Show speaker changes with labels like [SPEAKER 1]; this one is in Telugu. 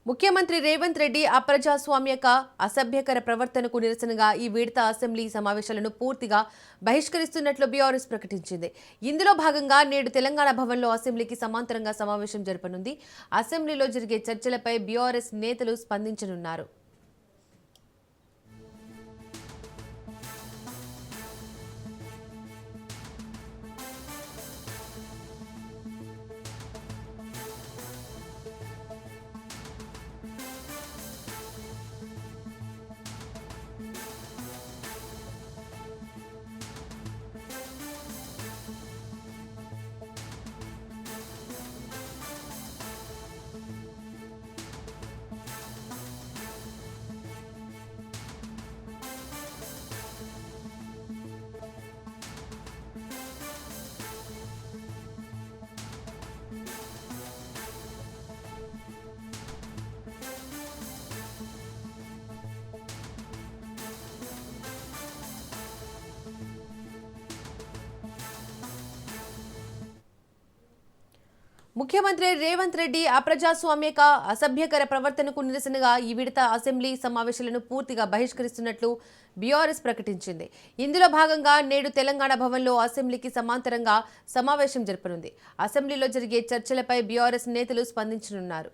[SPEAKER 1] ముఖ్యమంత్రి రేవంత్ రెడ్డి అప్రజాస్వామ్యక అసభ్యకర ప్రవర్తనకు నిరసనగా ఈ విడత అసెంబ్లీ సమావేశాలను పూర్తిగా బహిష్కరిస్తున్నట్లు బీఆర్ఎస్ ప్రకటించింది. ఇందులో భాగంగా నేడు తెలంగాణ భవన్లో అసెంబ్లీకి సమాంతరంగా సమావేశం జరపనుంది. అసెంబ్లీలో జరిగే చర్చలపై బీఆర్ఎస్ నేతలు స్పందించనున్నారు. ముఖ్యమంత్రి రేవంత్ రెడ్డి అప్రజాస్వామ్యక అసభ్యకర ప్రవర్తనకు నిరసనగా ఈ విడత అసెంబ్లీ సమావేశాలను పూర్తిగా బహిష్కరిస్తున్నట్లు బీఆర్ఎస్ ప్రకటించింది. ఇందులో భాగంగా నేడు తెలంగాణ భవన్లో అసెంబ్లీకి సమాంతరంగా సమావేశం జరపనుంది. అసెంబ్లీలో జరిగే చర్చలపై బీఆర్ఎస్ నేతలు స్పందించనున్నారు.